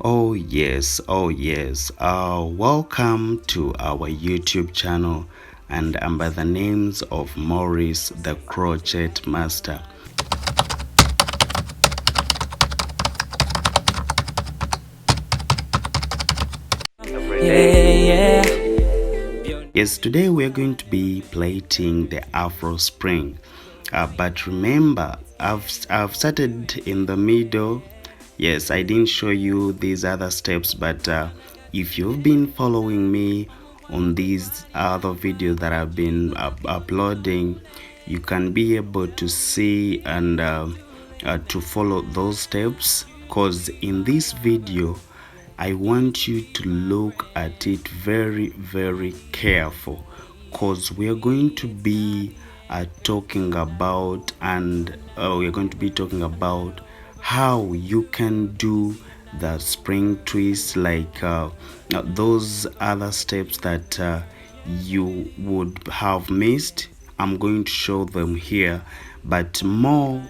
Oh yes. Welcome to our YouTube channel, and I'm by the names of Maurice the Crochet Master. Yes, today we're going to be plaiting the Afro Spring. But remember, I've started in the middle. Yes, I didn't show you these other steps, but if you've been following me on these other videos that I've been uploading, you can be able to see and to follow those steps, because in this video I want you to look at it very careful, because we are going to be talking about how you can do the spring twist, like those other steps that you would have missed. I'm going to show them here, but more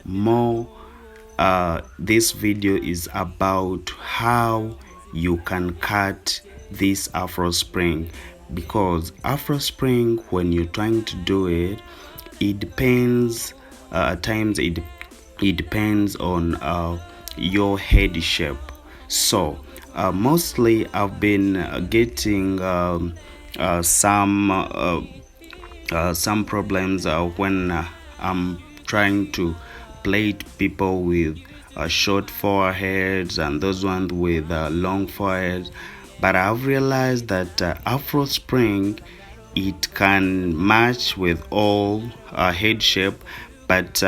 this video is about how you can cut this Afro spring, because Afro spring, when you're trying to do it, it depends at times it depends on your head shape. So mostly I've been getting some problems when I'm trying to plate people with short foreheads and those ones with long foreheads. But I've realized that Afro spring, it can match with all head shape, but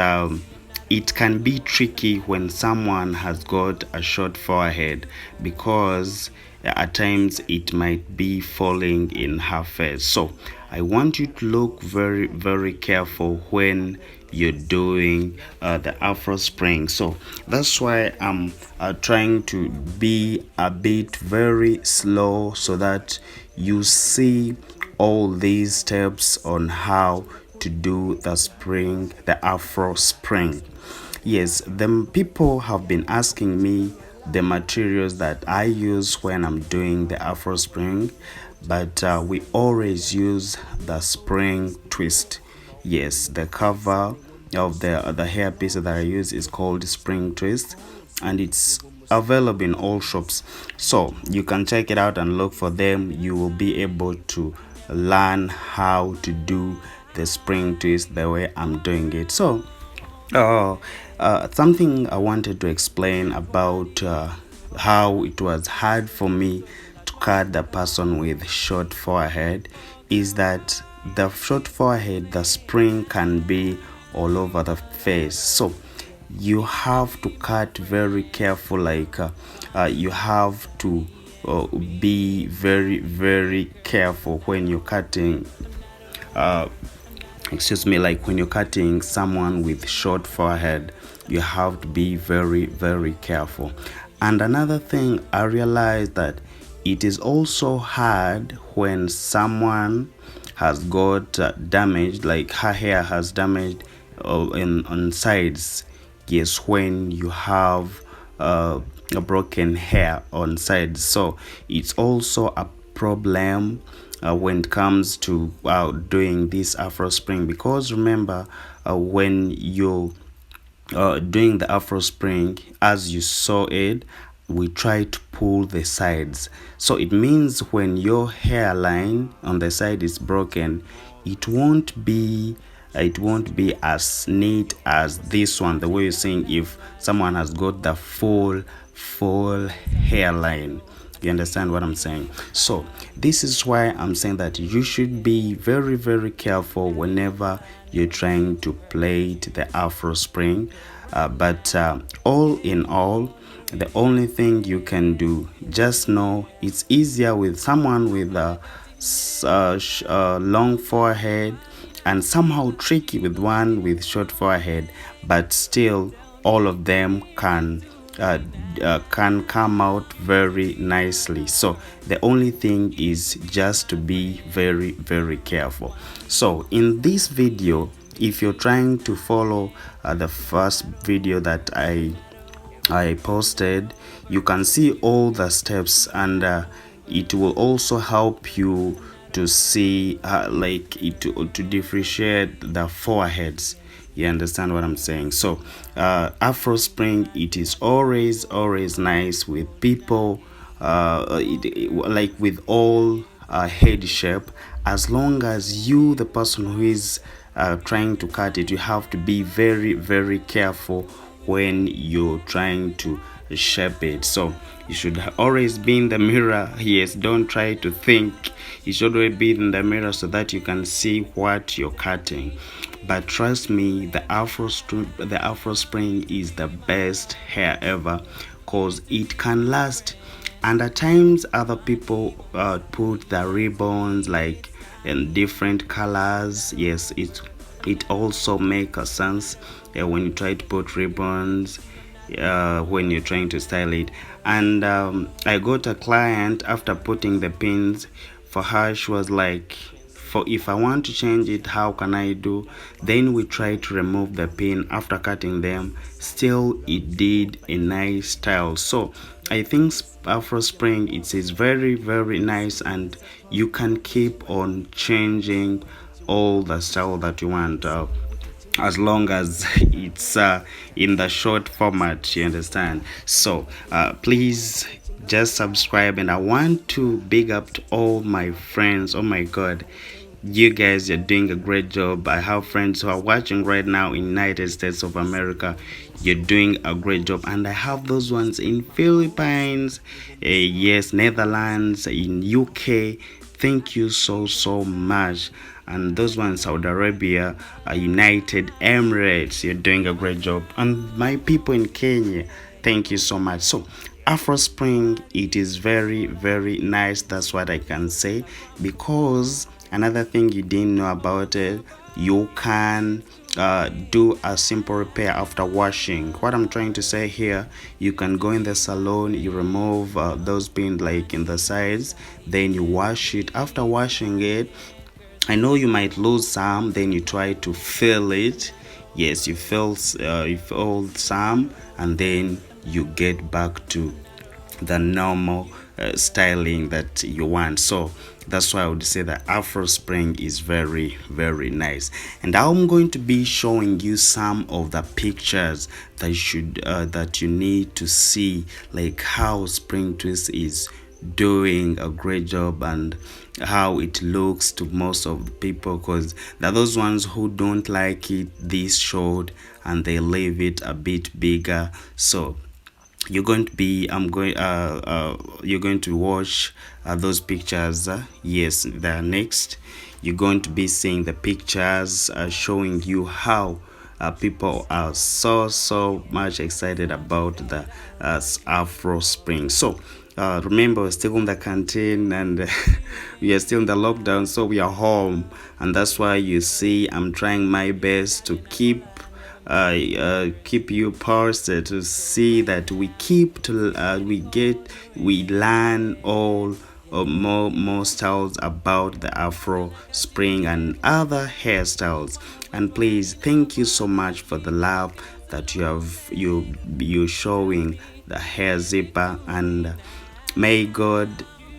it can be tricky when someone has got a short forehead, because at times it might be falling in her face. So I want you to look very careful when you're doing the Afro spring. So that's why I'm trying to be a bit very slow, so that you see all these steps on how to do the Afro spring. Yes, the people have been asking me the materials that I use when I'm doing the Afro spring, but we always use the spring twist. Yes, the cover of the hairpiece that I use is called spring twist, and it's available in all shops, so you can check it out and look for them. You will be able to learn how to do the spring twist the way I'm doing it. So something I wanted to explain about how it was hard for me to cut the person with short forehead is that the short forehead, the spring can be all over the face. So you have to cut very careful, like you have to be very careful when you're cutting like when you're cutting someone with short forehead. You have to be very careful. And another thing, I realized that it is also hard when someone has got damaged, like her hair has damaged on sides. Yes, when you have a broken hair on sides. So it's also a problem when it comes to doing this Afro spring, because remember, when you doing the Afro spring, as you saw it, we try to pull the sides. So it means when your hairline on the side is broken, it won't be as neat as this one, the way you're saying if someone has got the full hairline. You understand what I'm saying? So this is why I'm saying that you should be very careful whenever you're trying to plait the Afro spring. But all in all, the only thing you can do, just know it's easier with someone with a long forehead, and somehow tricky with one with short forehead, but still all of them can come out very nicely. So the only thing is just to be very careful. So in this video, if you're trying to follow the first video that I I posted, you can see all the steps, and it will also help you to see to differentiate the foreheads. You understand what I'm saying? So Afro Spring, it is always nice with people, like with all head shape, as long as you, the person who is trying to cut it, you have to be very careful when you're trying to shape it. So you should always be in the mirror. Yes, don't try to think. You should always be in the mirror so that you can see what you're cutting. But trust me, the Afro Spring is the best hair ever, cause it can last. And at times other people put the ribbons like in different colors. Yes, it also make a sense when you try to put ribbons when you're trying to style it. And I got a client after putting the pins. For her, she was like, for if I want to change it, how can I do? Then we tried to remove the pin after cutting them. Still, it did a nice style. So I think Afro Spring, it is very nice, and you can keep on changing all the style that you want, as long as it's in the short format, you understand. So please just subscribe, and I want to big up to all my friends. Oh my god, you guys are doing a great job. I have friends who are watching right now in United States of America. You're doing a great job, and I have those ones in Philippines, yes, Netherlands, in UK. Thank you so much. And those ones, Saudi Arabia, United Emirates, you're doing a great job. And my people in Kenya, thank you so much. So Afro Spring, it is very nice. That's what I can say. Because another thing you didn't know about it, you can do a simple repair after washing. What I'm trying to say here, you can go in the salon, you remove those pins like in the sides, then you wash it. After washing it, I know you might lose some, then you try to fill it. Yes, you fill some, and then you get back to the normal styling that you want. So that's why I would say that Afro Spring is very nice. And I'm going to be showing you some of the pictures that you need to see, like how Spring Twist is doing a great job and how it looks to most of the people, because there are those ones who don't like it this short and they leave it a bit bigger. So you're going to be you're going to watch those pictures. Yes, the next you're going to be seeing the pictures showing you how people are so much excited about the Afro Spring. So remember, we're still in the canteen, and we are still in the lockdown, so we are home, and that's why you see I'm trying my best to keep you posted, to see that we we learn all more styles about the Afro Spring and other hairstyles. And please, thank you so much for the love that you showing the hair zipper, and may God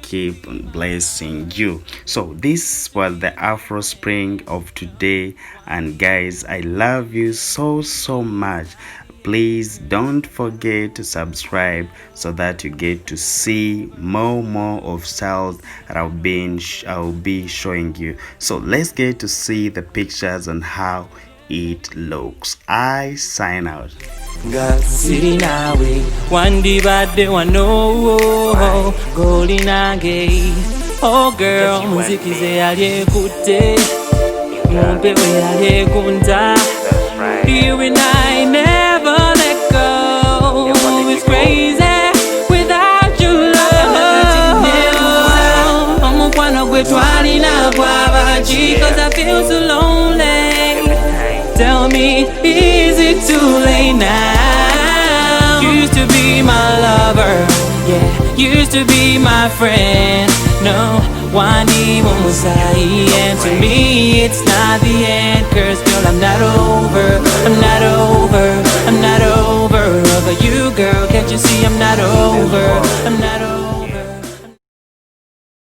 keep blessing you. So this was the Afro Spring of today, and guys, I love you so much. Please don't forget to subscribe so that you get to see more of styles that I'll be showing you. So let's get to see the pictures and how it looks. I sign out. Girl, sitting away, one divide, one no, golden again. Oh girl, music is a aliyekute, mumpewe aliyekunta. You and I never let go. It's crazy without your love. I'm gonna quit trying to guavaji, cause I feel so lonely. Tell me, is it too late now? Used to be my lover, yeah, used to be my friend. No, Wani Musai, and to me it's not the end. Cause girl, I'm not over of you. girl, can't you see I'm not over? I'm